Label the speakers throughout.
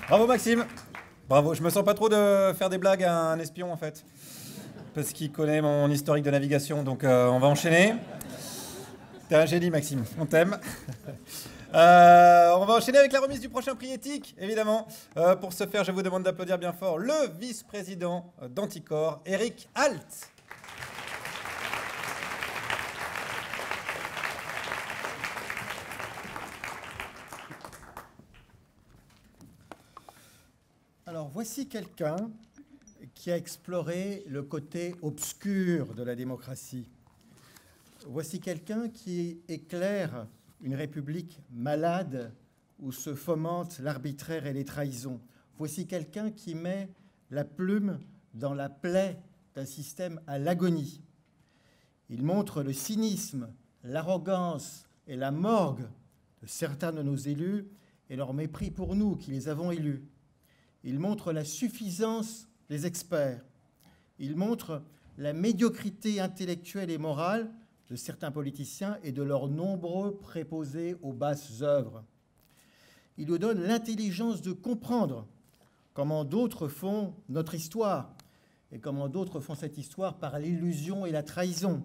Speaker 1: Bravo Maxime. Bravo. Je me sens pas trop de faire des blagues à un espion en fait. Parce qu'il connaît mon historique de navigation. Donc on va enchaîner. T'es un génie Maxime. On t'aime. On va enchaîner avec la remise du prochain prix éthique, évidemment. Pour ce faire, je vous demande d'applaudir bien fort le vice-président d'Anticor, Eric Alt.
Speaker 2: Alors, voici quelqu'un qui a exploré le côté obscur de la démocratie. Voici quelqu'un qui éclaire une république malade où se fomentent l'arbitraire et les trahisons. Voici quelqu'un qui met la plume dans la plaie d'un système à l'agonie. Il montre le cynisme, l'arrogance et la morgue de certains de nos élus et leur mépris pour nous qui les avons élus. Il montre la suffisance des experts. Il montre la médiocrité intellectuelle et morale de certains politiciens et de leurs nombreux préposés aux basses œuvres. Il nous donne l'intelligence de comprendre comment d'autres font notre histoire et comment d'autres font cette histoire par l'illusion et la trahison.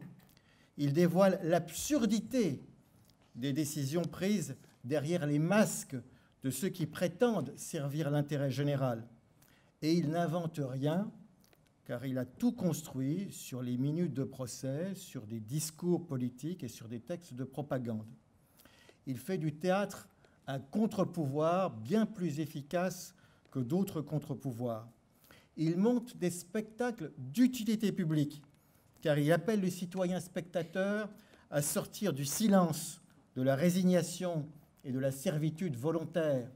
Speaker 2: Il dévoile l'absurdité des décisions prises derrière les masques de ceux qui prétendent servir l'intérêt général. Et il n'invente rien, car il a tout construit sur les minutes de procès, sur des discours politiques et sur des textes de propagande. Il fait du théâtre un contre-pouvoir bien plus efficace que d'autres contre-pouvoirs. Il monte des spectacles d'utilité publique, car il appelle le citoyen spectateur à sortir du silence, de la résignation et de la servitude volontaire,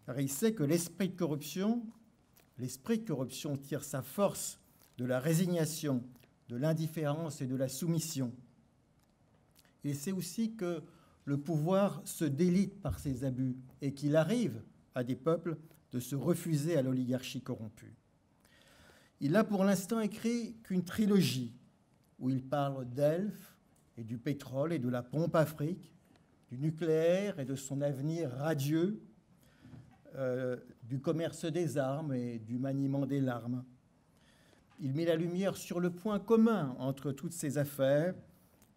Speaker 2: car il sait que l'esprit de corruption tire sa force de la résignation, de l'indifférence et de la soumission. Il sait aussi que le pouvoir se délite par ses abus et qu'il arrive à des peuples de se refuser à l'oligarchie corrompue. Il n'a pour l'instant écrit qu'une trilogie où il parle d'Elf et du pétrole et de la pompe Afrique, du nucléaire et de son avenir radieux, du commerce des armes et du maniement des larmes. Il met la lumière sur le point commun entre toutes ces affaires,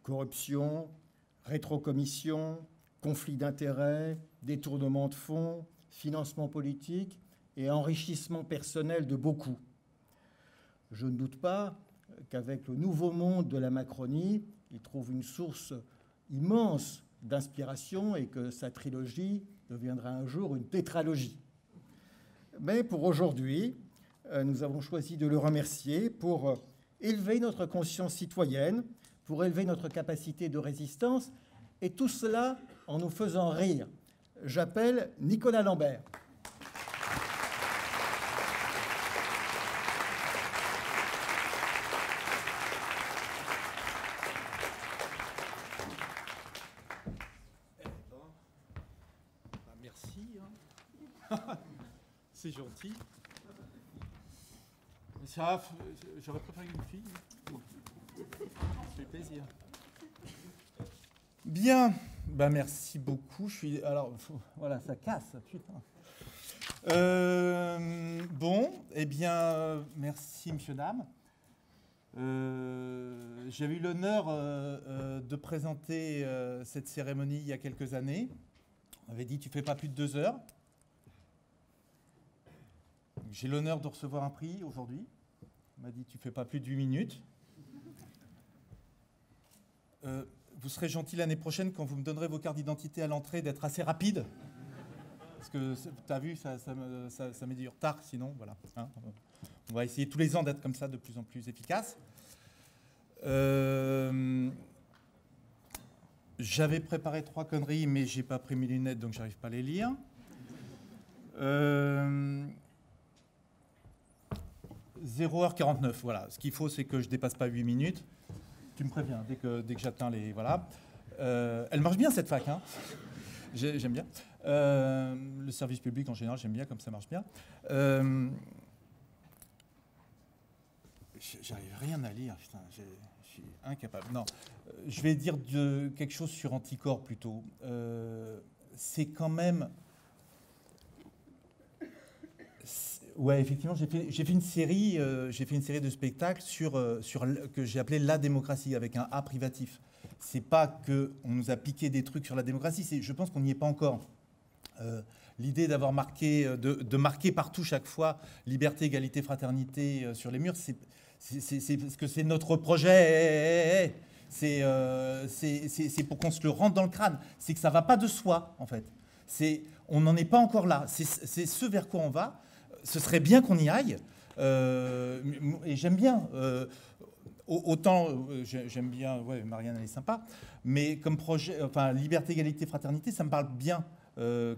Speaker 2: corruption, rétrocommission, conflit d'intérêts, détournement de fonds, financement politique et enrichissement personnel de beaucoup. Je ne doute pas qu'avec le nouveau monde de la Macronie, il trouve une source immense d'inspiration et que sa trilogie deviendra un jour une tétralogie. Mais pour aujourd'hui, nous avons choisi de le remercier pour élever notre conscience citoyenne, pour élever notre capacité de résistance, et tout cela en nous faisant rire. J'appelle Nicolas Lambert.
Speaker 3: C'est gentil. Ça, j'aurais préféré une fille. Ça fait plaisir. Bien. Ben, merci beaucoup. Alors, voilà, ça casse. Putain. Bon, eh bien, merci, monsieur, dame. J'avais eu l'honneur de présenter cette cérémonie il y a quelques années. On avait dit, tu fais pas plus de 2 heures. J'ai l'honneur de recevoir un prix aujourd'hui. On m'a dit, tu ne fais pas plus de 8 minutes. Vous serez gentil l'année prochaine, quand vous me donnerez vos cartes d'identité à l'entrée, d'être assez rapide. Parce que, tu as vu, ça met du retard, sinon, voilà. Hein, on va essayer tous les ans d'être comme ça, de plus en plus efficace. J'avais préparé 3 conneries, mais je n'ai pas pris mes lunettes, donc je n'arrive pas à les lire. 0h49, voilà. Ce qu'il faut, c'est que je ne dépasse pas 8 minutes. Tu me préviens dès que j'atteins les... Voilà. Elle marche bien, cette fac, hein. J'aime bien. Le service public, en général, j'aime bien comme ça marche bien. J'arrive rien à lire, putain. Je suis incapable. Non, je vais dire quelque chose sur Anticor, plutôt. C'est quand même Ouais, effectivement, j'ai fait une série de spectacles que j'ai appelé La démocratie, avec un A privatif. C'est pas qu'on nous a piqué des trucs sur la démocratie, je pense qu'on n'y est pas encore. L'idée d'avoir marqué, de marquer partout chaque fois liberté, égalité, fraternité sur les murs, c'est parce que c'est notre projet. C'est pour qu'on se le rentre dans le crâne. C'est que ça va pas de soi, en fait. On n'en est pas encore là. C'est ce vers quoi on va. Ce serait bien qu'on y aille. Et j'aime bien. Autant, j'aime bien, ouais, Marianne, elle est sympa. Mais comme projet, enfin, liberté, égalité, fraternité, ça me parle bien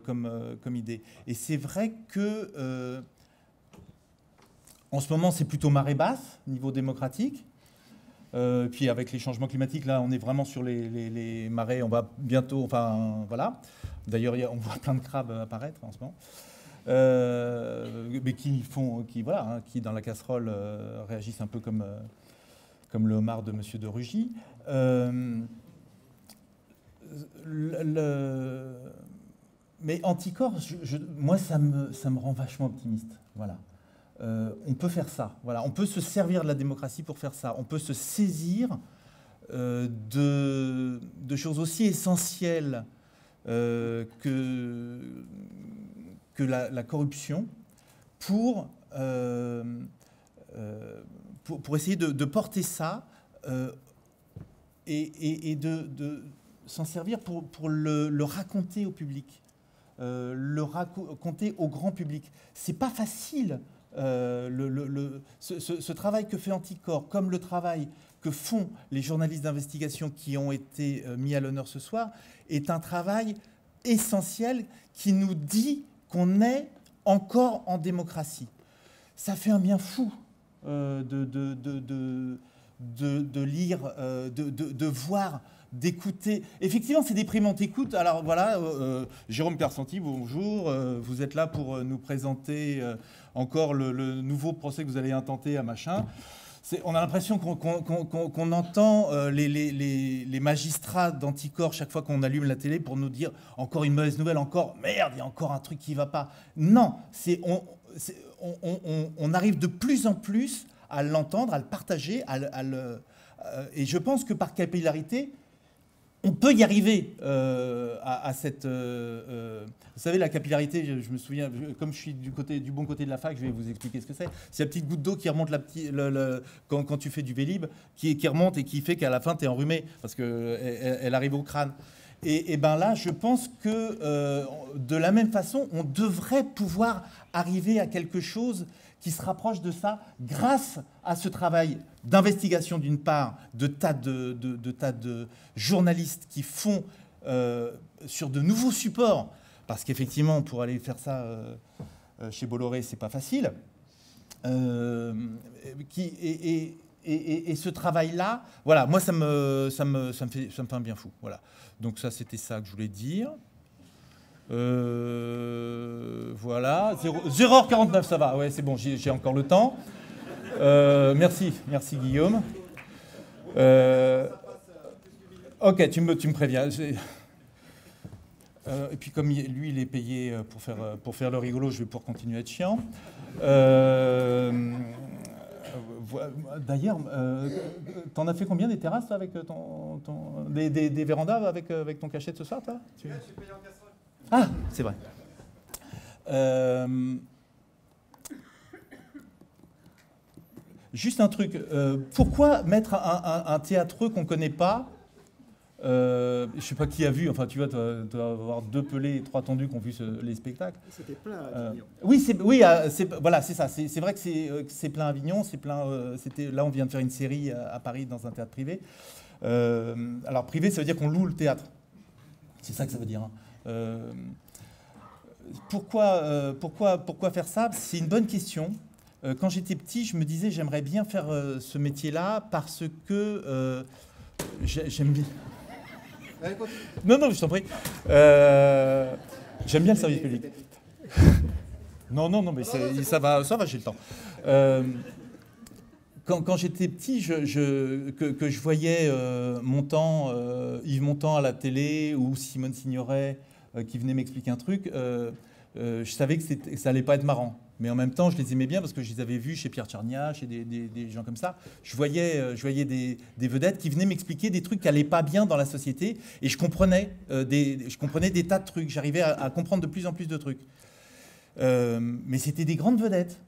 Speaker 3: comme idée. Et c'est vrai que, en ce moment, c'est plutôt marée basse, niveau démocratique. Puis avec les changements climatiques, là, on est vraiment sur les marées. On va bientôt, enfin, voilà. D'ailleurs, on voit plein de crabes apparaître en ce moment. Mais qui dans la casserole réagissent un peu comme le homard de Monsieur de Rugy. Mais Anticorps, moi, ça me rend vachement optimiste. Voilà. On peut faire ça. Voilà. On peut se servir de la démocratie pour faire ça. On peut se saisir de choses aussi essentielles que la corruption pour essayer de porter ça et de s'en servir pour le raconter au public, le raconter au grand public. C'est pas facile. Ce travail que fait Anticorps, comme le travail que font les journalistes d'investigation qui ont été mis à l'honneur ce soir, est un travail essentiel qui nous dit qu'on est encore en démocratie. Ça fait un bien fou de lire, de voir, d'écouter. Effectivement, c'est déprimant. T'écoutes. Alors voilà, Jérôme Piersanti, bonjour. Vous êtes là pour nous présenter encore le nouveau procès que vous allez intenter à machin. On a l'impression qu'on entend les magistrats d'Anticorps chaque fois qu'on allume la télé pour nous dire encore une mauvaise nouvelle, encore merde, il y a encore un truc qui ne va pas. Non, on arrive de plus en plus à l'entendre, à le partager, et je pense que par capillarité, on peut y arriver à cette... vous savez, la capillarité, je me souviens, comme je suis du bon côté de la fac, je vais vous expliquer ce que c'est. C'est la petite goutte d'eau qui remonte quand tu fais du Vélib, qui remonte et qui fait qu'à la fin, tu es enrhumé, parce qu'elle arrive au crâne. Et bien là, je pense que de la même façon, on devrait pouvoir arriver à quelque chose qui se rapproche de ça grâce à ce travail d'investigation d'une part, de tas de journalistes qui font sur de nouveaux supports, parce qu'effectivement, pour aller faire ça chez Bolloré, c'est pas facile. Et ce travail-là, voilà, moi, ça me fait un bien fou. Voilà. Donc ça, c'était ça que je voulais dire. Voilà, 0h49, ça va, ouais, c'est bon, j'ai encore le temps. Merci Guillaume. Ok, tu me préviens. Et puis comme lui, il est payé pour faire le rigolo, je vais pouvoir continuer à être chiant. D'ailleurs, t'en as fait combien des terrasses avec des vérandas avec ton cachet de ce soir, toi? Je suis payé en casserole. Ah, c'est vrai. Juste un truc. Pourquoi mettre un théâtreux qu'on ne connaît pas? Je ne sais pas qui a vu. Enfin, tu vois, tu dois avoir 2 pelés et 3 tendus qui ont vu les spectacles. C'était plein à Avignon. Voilà, c'est ça. C'est vrai que c'est plein à Avignon. Là, on vient de faire une série à Paris dans un théâtre privé. Alors, privé, ça veut dire qu'on loue le théâtre. C'est ça que ça veut dire. Hein. Pourquoi faire ça? C'est une bonne question. Quand j'étais petit, je me disais j'aimerais bien faire ce métier-là parce que j'aime bien. Non, je t'en prie. J'aime bien le service public. Non, mais ça va, j'ai le temps. Quand j'étais petit, que je voyais Yves Montand à la télé ou Simone Signoret qui venait m'expliquer un truc, je savais que ça allait pas être marrant. Mais en même temps, je les aimais bien parce que je les avais vus chez Pierre Tchernia, chez des gens comme ça. Je voyais des vedettes qui venaient m'expliquer des trucs qui n'allaient pas bien dans la société. Et je comprenais des tas de trucs. J'arrivais à comprendre de plus en plus de trucs. Mais c'était des grandes vedettes.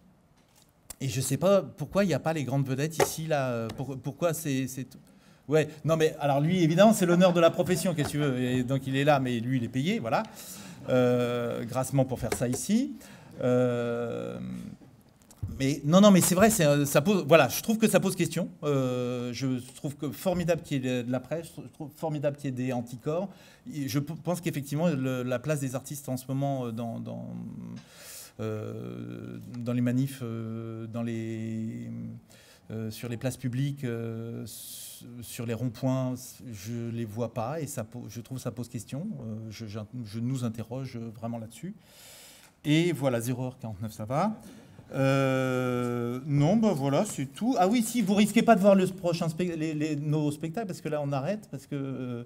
Speaker 3: Et je ne sais pas pourquoi il n'y a pas les grandes vedettes ici, là. Pourquoi c'est... Ouais, non mais alors lui, évidemment, c'est l'honneur de la profession, qu'est-ce que tu veux. Et donc il est là, mais lui, il est payé, voilà. Grassement pour faire ça ici. Mais non, mais c'est vrai, ça pose, voilà, je trouve que ça pose question. Je trouve que formidable qu'il y ait de la presse, je trouve formidable qu'il y ait des anticorps. Je pense qu'effectivement, la place des artistes en ce moment dans les manifs, sur les places publiques, sur les ronds-points, je les vois pas et je trouve que ça pose question. Je nous interroge vraiment là-dessus. Et voilà, 0h49, ça va. Non, ben voilà, c'est tout. Ah oui, si, vous risquez pas de voir le prochain nos spectacles, parce que là, on arrête, parce que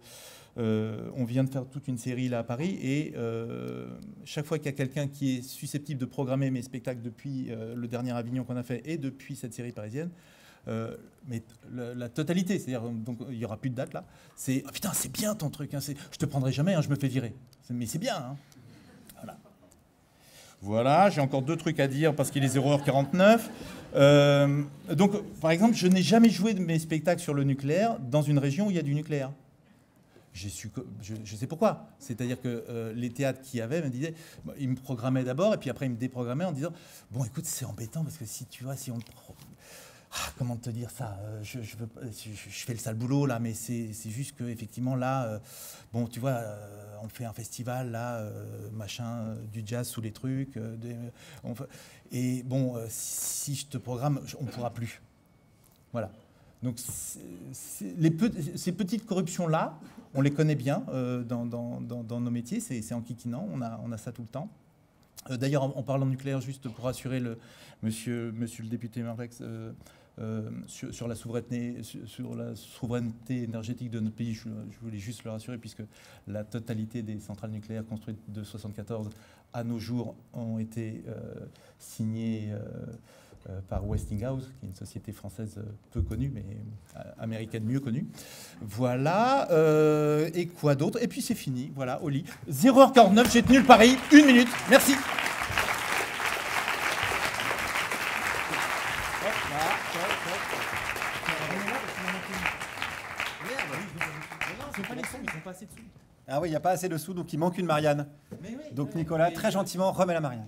Speaker 3: on vient de faire toute une série là à Paris, et chaque fois qu'il y a quelqu'un qui est susceptible de programmer mes spectacles depuis le dernier Avignon qu'on a fait, et depuis cette série parisienne, mais la totalité, c'est-à-dire, donc il n'y aura plus de date là, c'est « Ah putain, c'est bien ton truc, hein, je te prendrai jamais, hein, je me fais virer. » Mais c'est bien, hein. Voilà, j'ai encore 2 trucs à dire parce qu'il est 0h49. Donc, par exemple, je n'ai jamais joué de mes spectacles sur le nucléaire dans une région où il y a du nucléaire. Je sais pourquoi. C'est-à-dire que les théâtres qu'il y avait me disaient, ils me programmaient d'abord et puis après ils me déprogrammaient en disant, bon, écoute, c'est embêtant parce que si tu vois, si on te... comment te dire ça, je fais le sale boulot là, mais c'est juste que effectivement là, bon, tu vois, on fait un festival là, machin, du jazz sous les trucs, et bon, si je te programme, on ne pourra plus. Voilà. Donc ces petites corruptions là, on les connaît bien dans nos métiers, c'est enquiquinant, on a ça tout le temps. D'ailleurs, en parlant de nucléaire, juste pour rassurer monsieur le député Marlex, sur la souveraineté énergétique de notre pays, je voulais juste le rassurer, puisque la totalité des centrales nucléaires construites de 1974 à nos jours ont été signées par Westinghouse, qui est une société française peu connue, mais américaine mieux connue. Voilà. Et quoi d'autre? Et puis c'est fini. Voilà, au lit. 0h49, j'ai tenu le pari. 1 minute. Merci.
Speaker 1: Ah oui, il n'y a pas assez de sous, donc il manque une Marianne. Donc Nicolas, très gentiment, remet la Marianne.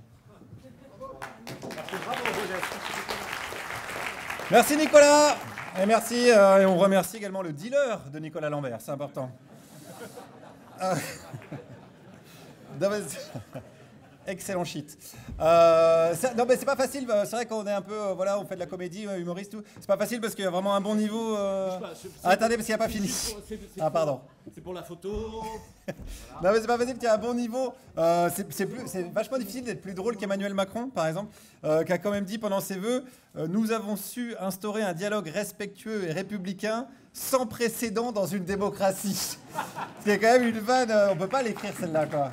Speaker 1: Merci Nicolas. Et merci, et on remercie également le dealer de Nicolas Lambert, c'est important. Excellent shit. Non mais c'est pas facile, c'est vrai qu'on est un peu, voilà, on fait de la comédie, humoriste, tout. C'est pas facile parce qu'il y a vraiment un bon niveau. Attendez, parce qu'il n'y a pas fini. Ah pardon.
Speaker 4: C'est pour la photo.
Speaker 1: Non mais c'est pas facile, qu'il y a un bon niveau. C'est vachement difficile d'être plus drôle qu'Emmanuel Macron, par exemple, qui a quand même dit pendant ses vœux, nous avons su instaurer un dialogue respectueux et républicain sans précédent dans une démocratie. C'est quand même une vanne, on peut pas l'écrire celle-là, quoi.